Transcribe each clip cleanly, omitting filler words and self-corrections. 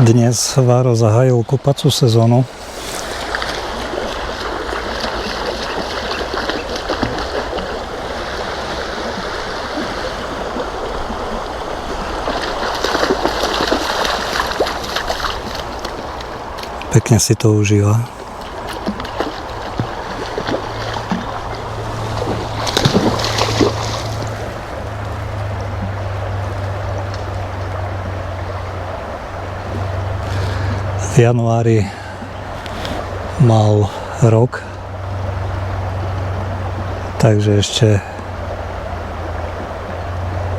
Dnes Váro zahájil kúpaciu sezónu. Pekne si to užíva. V januári mal rok, takže ešte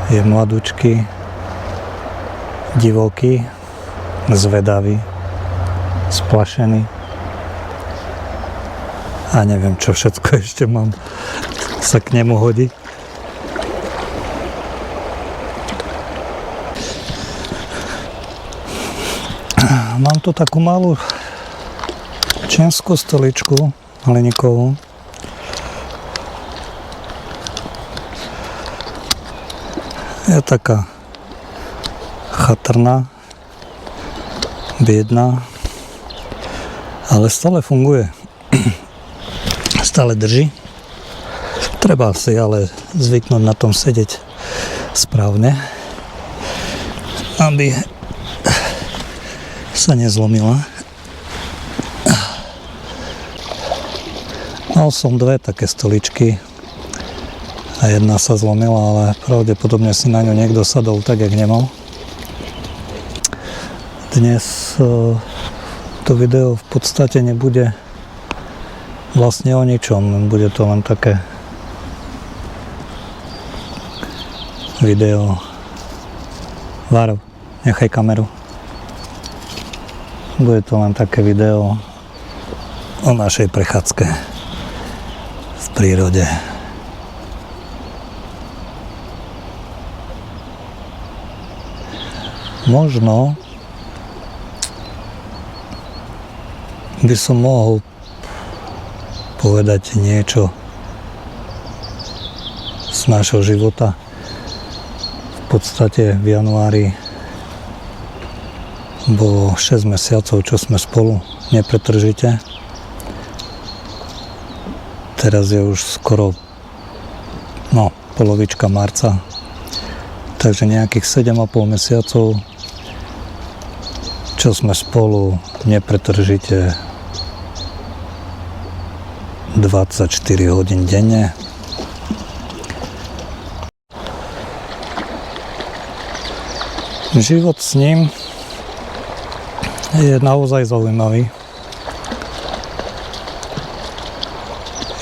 je mladúčky, divoký, zvedavý, splašený a neviem, čo všetko ešte mám sa k nemu hodí. Mám tu takú malú čínsku stoličku hliníkovú. Je taká chatrná, biedná, ale stále funguje. Stále drží. Treba si ale zvyknúť na tom sedieť správne, aby sa nezlomila. Mal som dve také stoličky a jedna sa zlomila, ale pravdepodobne si na ňu niekto sadol tak, jak nemal. Dnes to video v podstate nebude vlastne o ničom, bude to len také video. Váro, nechaj kameru. Bude to len také video o našej prechádzke v prírode. Možno by som mohol povedať niečo z nášho života. V podstate v januári bolo 6 mesiacov, čo sme spolu nepretržite. Teraz je už skoro polovička marca, takže nejakých 7,5 mesiacov, čo sme spolu nepretržite 24 hodín denne. Život s ním je naozaj zaujímavý.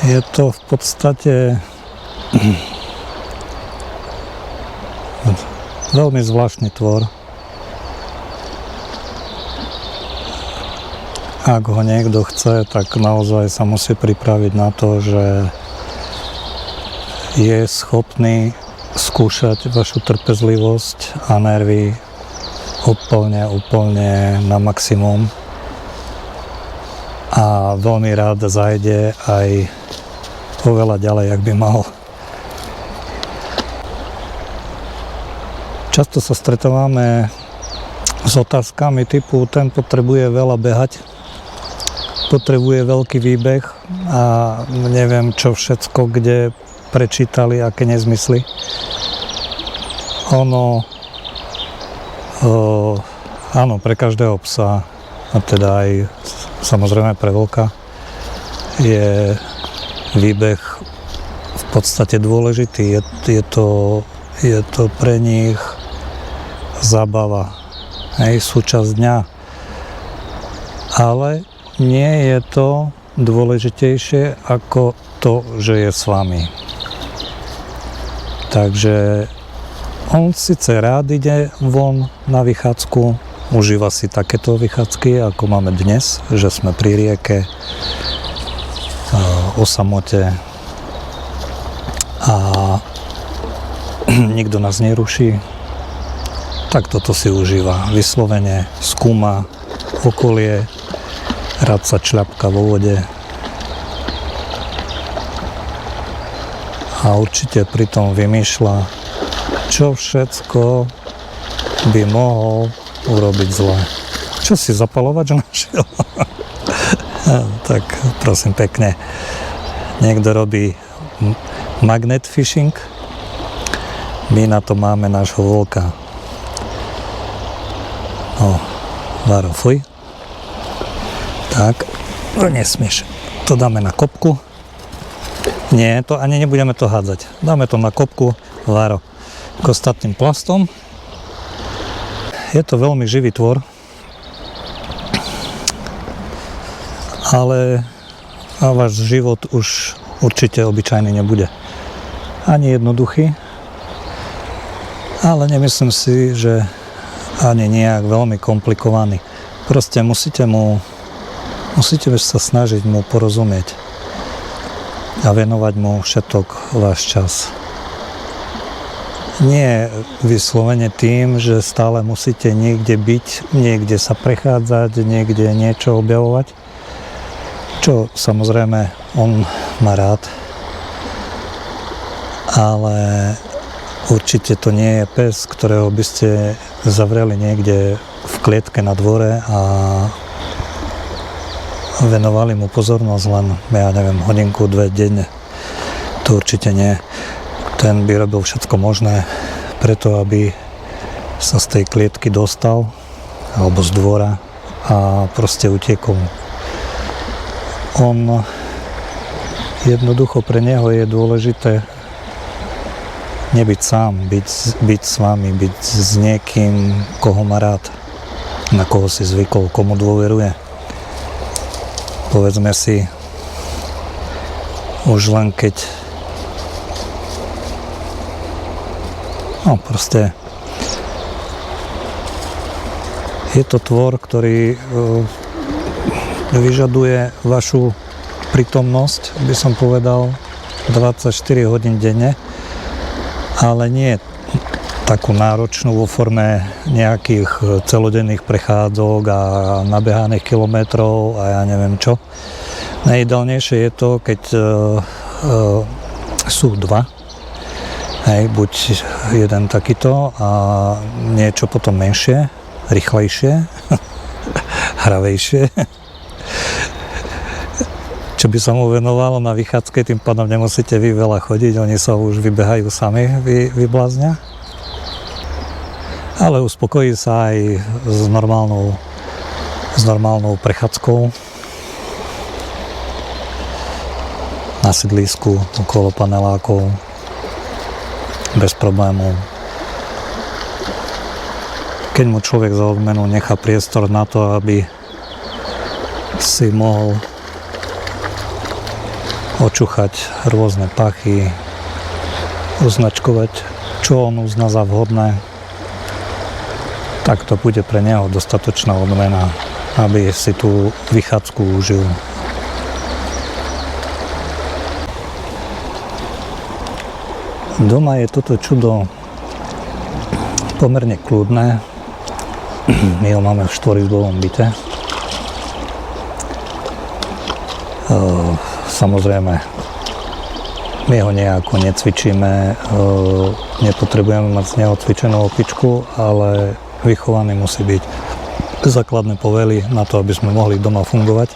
Je to v podstate veľmi zvláštny tvor. Ak ho niekto chce, tak naozaj sa musí pripraviť na to, že je schopný skúšať vašu trpezlivosť a nervy úplne na maximum a veľmi rád zajde aj oveľa ďalej, jak by mal. Často sa stretávame s otázkami typu ten potrebuje veľa behať, potrebuje veľký výbeh a neviem čo všetko, kde prečítali, aké nezmysly. Áno, pre každého psa, a teda aj samozrejme pre vlka, je výbeh v podstate dôležitý. Je to pre nich zábava, súčasť dňa. Ale nie je to dôležitejšie ako to, že je s vami. Takže on síce rád ide von na vychádzku, užíva si takéto vychádzky, ako máme dnes, že sme pri rieke, o samote a nikto nás neruší. Tak toto si užíva. Vyslovene skúma okolie, rád sa čľapka vo vode a určite pritom vymýšľa, čo všetko by mohol urobiť zle. Čo si zapalovač našiel? Tak prosím pekne, niekto robí magnet fishing, my na to máme nášho vlka. No, Varo, fuj. Tak, to nesmieš. To dáme na kopku. Nie, to ani nebudeme to hádzať. Dáme to na kopku, Varo, k ostatným plastom. Je to veľmi živý tvor, ale váš život už určite obyčajný nebude. Ani jednoduchý, ale nemyslím si, že ani nejak veľmi komplikovaný. Proste musíte sa snažiť mu porozumieť a venovať mu všetok váš čas. Nie vyslovene tým, že stále musíte niekde byť, niekde sa prechádzať, niekde niečo objavovať, čo samozrejme on má rád, ale určite to nie je pes, ktorého by ste zavreli niekde v klietke na dvore a venovali mu pozornosť len, ja neviem, hodinku, 2 denne. To určite nie. Ten by robil všetko možné preto, aby sa z tej klietky dostal alebo z dvora a proste utiekol. On jednoducho, pre neho je dôležité nebyť sám, byť s vami, byť s niekým, koho má rád, na koho si zvykol, komu dôveruje. Povedzme si, už len keď proste je to tvor, ktorý vyžaduje vašu prítomnosť, by som povedal, 24 hodín denne, ale nie takú náročnú vo forme nejakých celodenných prechádzok a nabehaných kilometrov a ja neviem čo. Najideálnejšie je to, keď sú dva, buď jeden takýto a niečo potom menšie, rýchlejšie, hravejšie, čo by sa mu venovalo na vychádzke, tým pádom nemusíte vy veľa chodiť, oni sa už vybehajú sami, vybláznia. Ale uspokojí sa aj s normálnou prechádzkou na sídlisku, okolo panelákov, bez problémov. Keď mu človek za odmenu nechá priestor na to, aby si mohol očúchať rôzne pachy, označkovať, čo on uzná za vhodné, tak to bude pre neho dostatočná odmena, aby si tú vychádzku užil. Doma je toto čudo pomerne kľudné. My ho máme v 4-izbovom byte. Samozrejme, my ho nejako necvičíme, nepotrebujeme mať z neho cvičenú opičku, ale vychovaný musí byť. Základné povely na to, aby sme mohli doma fungovať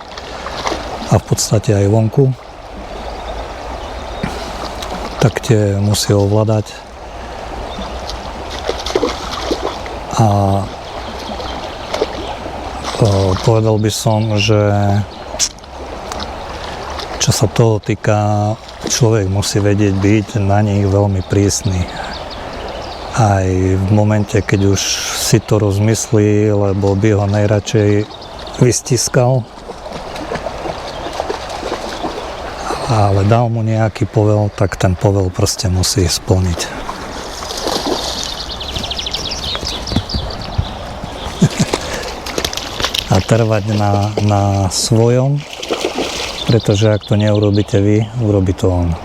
a v podstate aj vonku. Tak tie musí ovládať. A povedal by som, že čo sa toho týka, človek musí vedieť byť na nich veľmi prísny. Aj v momente, keď už si to rozmyslí, lebo by ho najradšej vystiskal, ale dal mu nejaký povel, tak ten povel proste musí splniť. A trvať na svojom, pretože ak to neurobíte vy, urobí to on.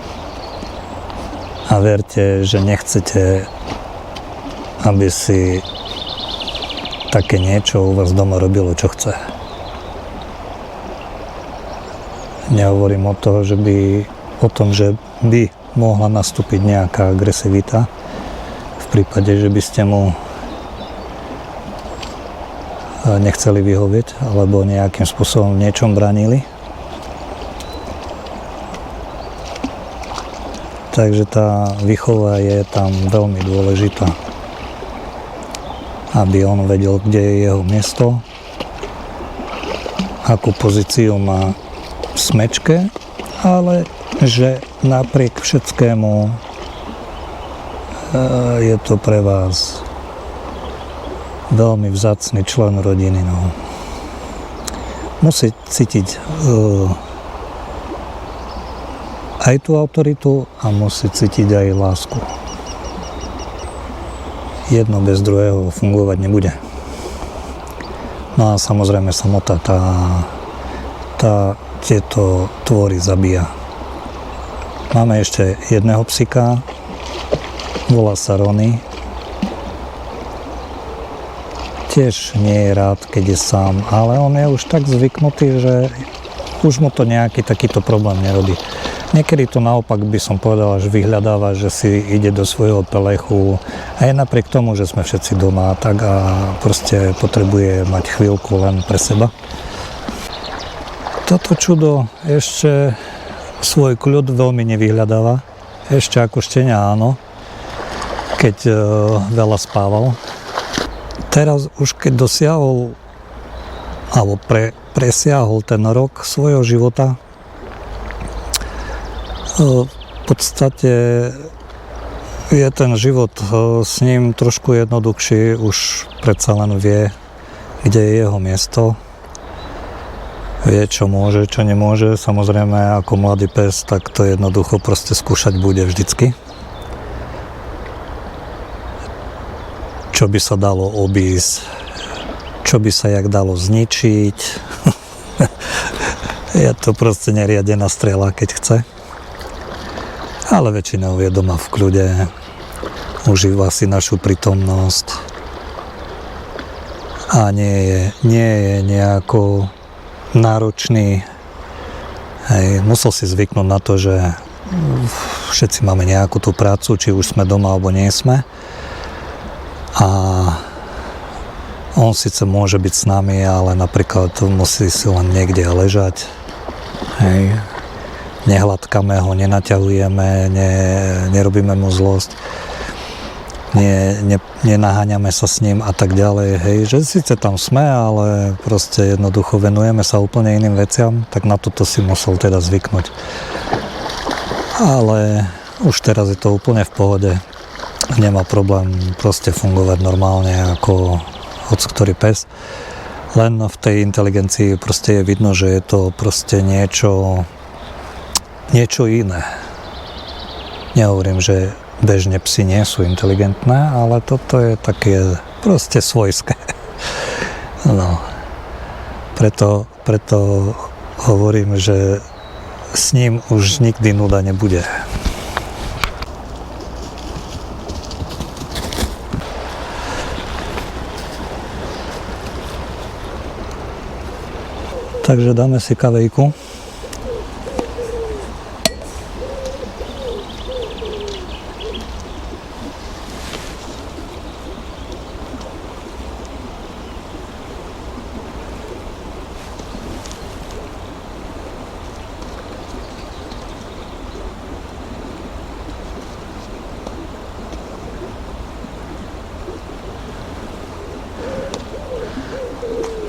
A verte, že nechcete, aby si také niečo u vás doma robilo, čo chce. Nehovorím o tom, že by mohla nastúpiť nejaká agresivita v prípade, že by ste mu nechceli vyhovieť alebo nejakým spôsobom v niečom bránili. Takže tá výchova je tam veľmi dôležitá, aby on vedel, kde je jeho miesto, akú pozíciu má v smečke, ale že napriek všetkému je to pre vás veľmi vzácny člen rodiny. No. Musí cítiť aj tú autoritu a musí cítiť aj lásku. Jedno bez druhého fungovať nebude. No a samozrejme samota tá tieto tvory zabíja. Máme ešte jedného psíka, volá sa Rony. Tiež nie je rád, keď je sám, ale on je už tak zvyknutý, že už mu to nejaký takýto problém nerobí. Niekedy to naopak by som povedal, že vyhľadáva, že si ide do svojho pelechu aj napriek tomu, že sme všetci doma tak a proste potrebuje mať chvíľku len pre seba. Toto čudo ešte svoj kľud veľmi nevyhľadáva. Ešte ako štenia áno, keď veľa spával. Teraz už keď dosiahol alebo presiahol ten rok svojho života, v podstate je ten život s ním trošku jednoduchší, už predsa len vie, kde je jeho miesto, vie, čo môže, čo nemôže. Samozrejme, ako mladý pes, tak to jednoducho proste skúšať bude vždycky. Čo by sa dalo obísť, čo by sa jak dalo zničiť. Je to proste neriadená strela, keď chce. Ale väčšinou je doma v kľude, užíva si našu prítomnosť a nie je nejako náročný. Hej, musel si zvyknúť na to, že všetci máme nejakú tú prácu, či už sme doma alebo nie sme. A on síce môže byť s nami, ale napríklad musí si len niekde ležať. Hej. Nehladkáme ho, nenaťahujeme, nerobíme mu zlosť, nenaháňame sa s ním a tak ďalej. Hej, že síce tam sme, ale proste jednoducho venujeme sa úplne iným veciam, tak na toto si musel teda zvyknúť. Ale už teraz je to úplne v pohode. Nemá problém proste fungovať normálne ako hociktorý pes. Len v tej inteligencii proste je vidno, že je to proste niečo iné. Nehovorím, že bežne psi nie sú inteligentné, ale toto je také proste svojské. No. Preto hovorím, že s ním už nikdy nuda nebude. Takže dáme si kavejku.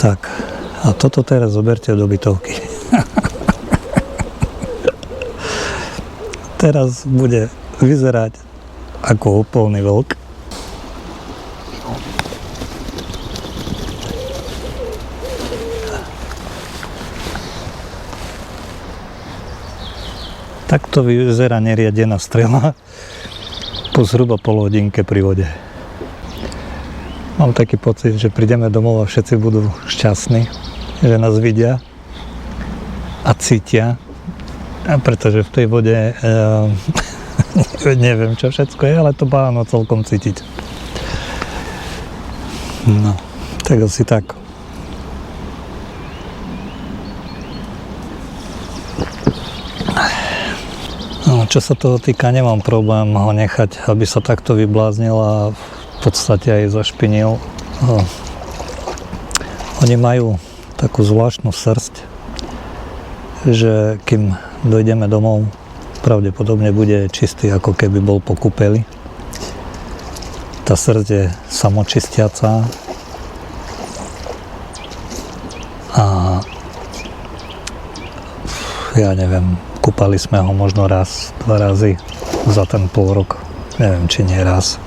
Tak, a toto teraz zoberte do bytovky. Teraz bude vyzerať ako úplný vlk. Takto vyzerá neriadená strela po zhruba polhodinke pri vode. Mám taký pocit, že prídeme domov a všetci budú šťastní, že nás vidia a cítia, pretože v tej vode neviem čo všetko je, ale to báno celkom cítiť. No, tak asi tak. No, čo sa toho týka, nemám problém ho nechať, aby sa takto vybláznil a v podstate aj zašpinil Oni majú takú zvláštnu srst, že kým dojdeme domov, pravdepodobne bude čistý, ako keby bol po kúpeli. Tá srst je samočistiaca a ja neviem, kúpali sme ho možno raz, 2 razy za ten pol rok. Neviem, či nie raz.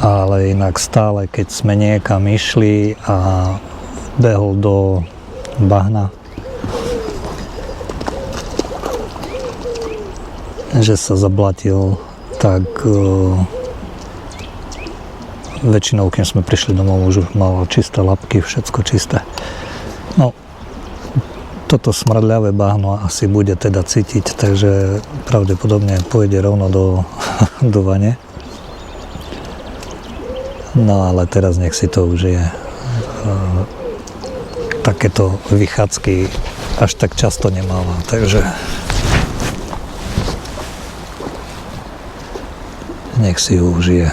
Ale inak stále, keď sme niekam išli a behol do bahna, že sa zablatil, tak väčšinou, keď sme prišli domov, už mal čisté labky, všetko čisté. No, toto smradľavé bahno asi bude teda cítiť, takže pravdepodobne pôjde rovno do vane. No ale teraz nech si to užije. Takéto vychádzky až tak často nemáva, takže nech si ju užije.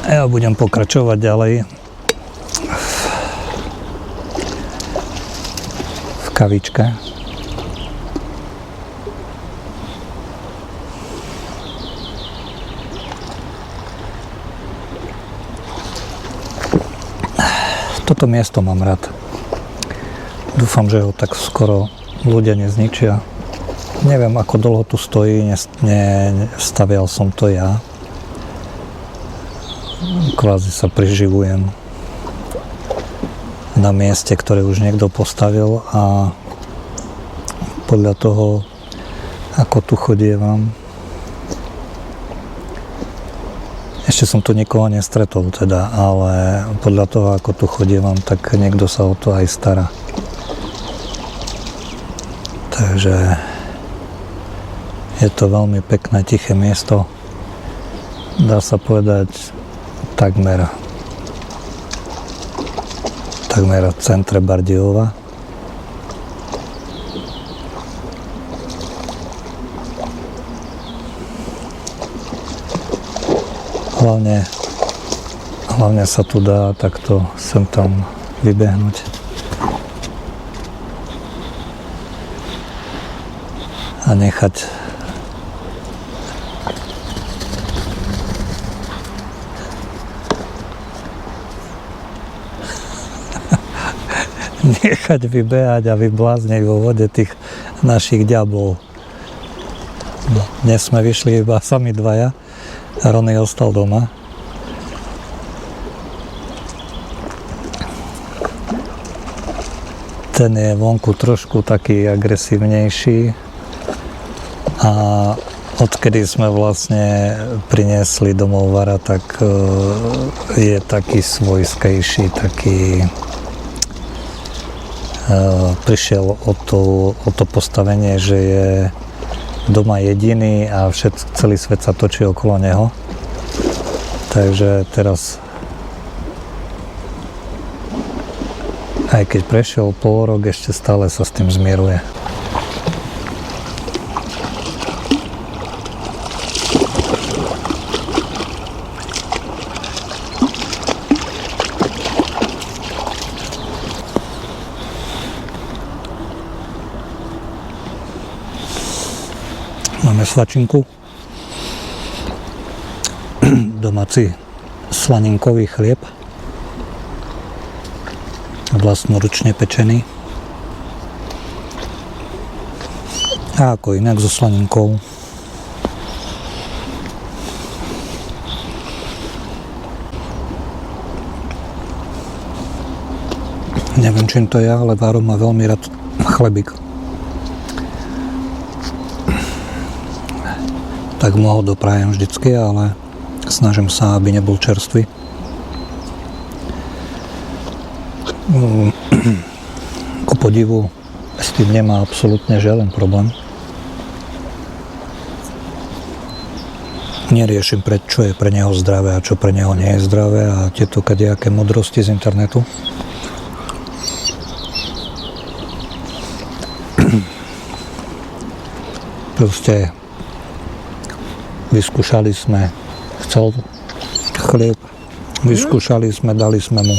Ja budem pokračovať ďalej v kavičke. Toto miesto mám rád. Dúfam, že ho tak skoro ľudia nezničia. Neviem, ako dlho tu stojí, nestavial som to ja. Kvázi sa priživujem na mieste, ktoré už niekto postavil a podľa toho, ako tu chodievam, ešte som tu nikoho nestretol teda, ale podľa toho, ako tu chodievam, tak niekto sa o to aj stará. Takže je to veľmi pekné, tiché miesto. Dá sa povedať takmer v centre Bardejova. Hlavne sa tu dá takto sem tam vybehnúť. A nechať vybehať a vyblázniť vo vode tých našich ďablov. No, dnes sme vyšli iba sami dvaja a Rony ostal doma. Ten je vonku trošku taký agresívnejší a odkedy sme vlastne priniesli domov Vara, tak je taký svojskejší, taký prišiel o to postavenie, že je doma jediný a celý svet sa točí okolo neho. Takže teraz, aj keď prešiel pol rok, ešte stále sa s tým zmieruje. Máme svačinku, domáci slaninkový chlieb, vlastnoručne pečený. A ako inak so slaninkou. Neviem, čím to je, ale Váro má veľmi rád chlebík. Tak mu ho doprajem vždycky, ale snažím sa, aby nebol čerstvý. Ku podivu s tým nemá absolútne žiaden problém. Neriešim, čo je pre neho zdravé a čo pre neho nie je zdravé a tieto kadejaké modrosti z internetu. Proste vyskúšali sme, chcel chlieb, vyskúšali sme, dali sme mu.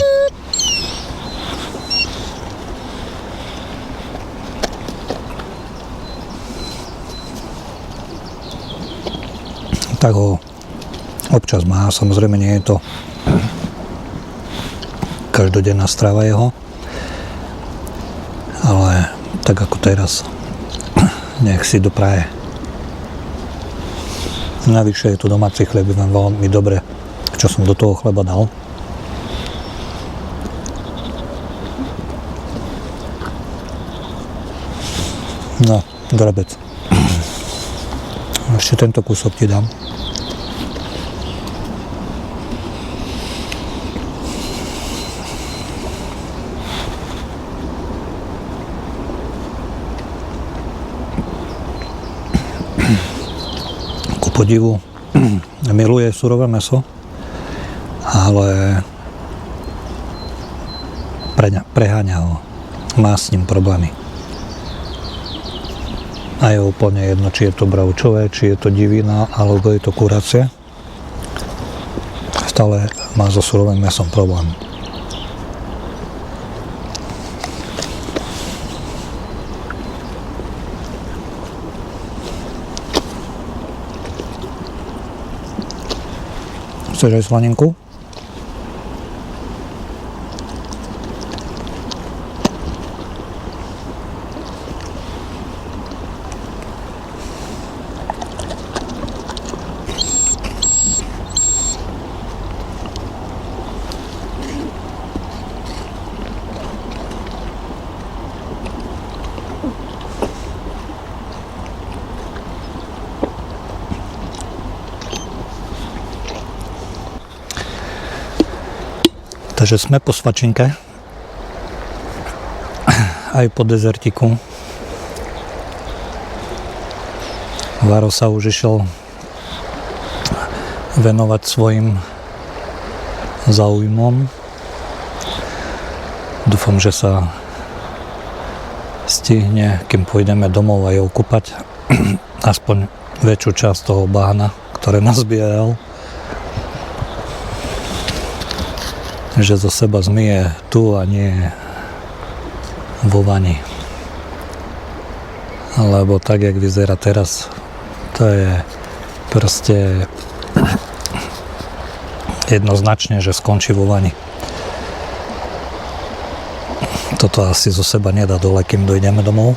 Tak ho občas má, samozrejme nie je to každodenná strava jeho, ale tak ako teraz, nech si dopraje. Navyše je to domáci chlieb, viem veľmi dobre, čo som do toho chleba dal. No, drobec. Ešte tento kúsok ti dám. Podivu miluje surové mäso, ale preháňa ho. Má s ním problémy. A je úplne jedno, či je to bravčové, či je to divina, alebo je to kuracie. Stále má so surovým mäsom problém. Chceš aj slaninku? Takže sme po svačinke, aj po dezertiku. Váro sa už išiel venovať svojim záujmom. Dúfam, že sa stihne, kým pôjdeme domov, aj okúpať aspoň väčšiu časť toho bahna, ktoré nazbieral. Že zo seba zmije tu a nie vo vani. Lebo tak, jak vyzerá teraz, to je proste jednoznačne, že skončí vo vani. Toto asi zo seba nedá dole, kým dojdeme domov.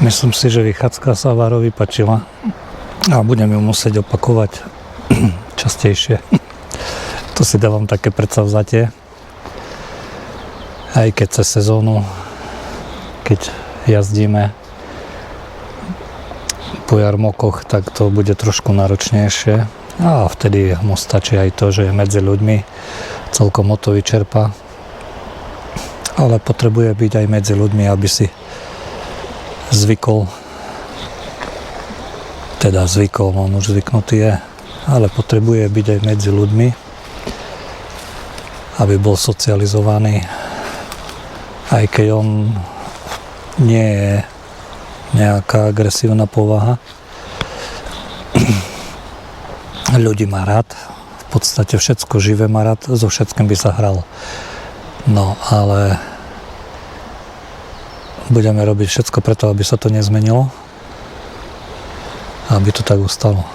Myslím si, že vychádzka sa Várovi páčila a budem ju musieť opakovať častejšie. To si dávam také predsavzatie. Aj keď cez sezónu, keď jazdíme po jarmokoch, tak to bude trošku náročnejšie. A vtedy mu stačí aj to, že je medzi ľuďmi, celkom o to vyčerpá. Ale potrebuje byť aj medzi ľuďmi, aby si zvykol. Teda zvykol, on už zvyknutý je, ale potrebuje byť aj medzi ľuďmi, aby bol socializovaný. Aj keď on nie je nejaká agresívna povaha. Ľudí má rád, v podstate všetko živé má rád, so všetkým by sa hral. No, ale budeme robiť všetko preto, aby sa to nezmenilo, aby to tak ustalo.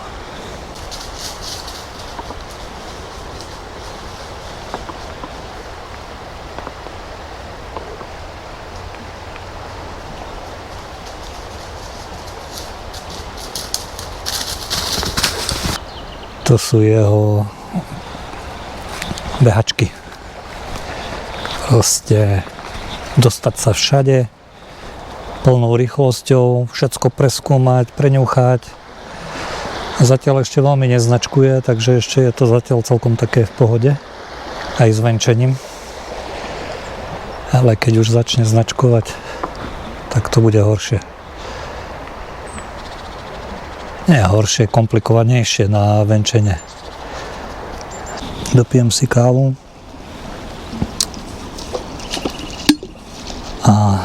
To sú jeho behačky. Proste dostať sa všade plnou rýchlosťou, všetko preskúmať, preňuchať. Zatiaľ ešte veľmi neznačkuje, takže ešte je to zatiaľ celkom také v pohode, aj s venčením. Ale keď už začne značkovať, tak to bude horšie. Nie horšie, komplikovanejšie na venčenie. Dopijem si kávu a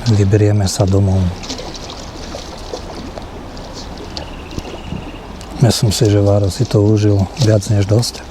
vyberieme sa domov. Myslím si, že Váro si to užil viac než dosť.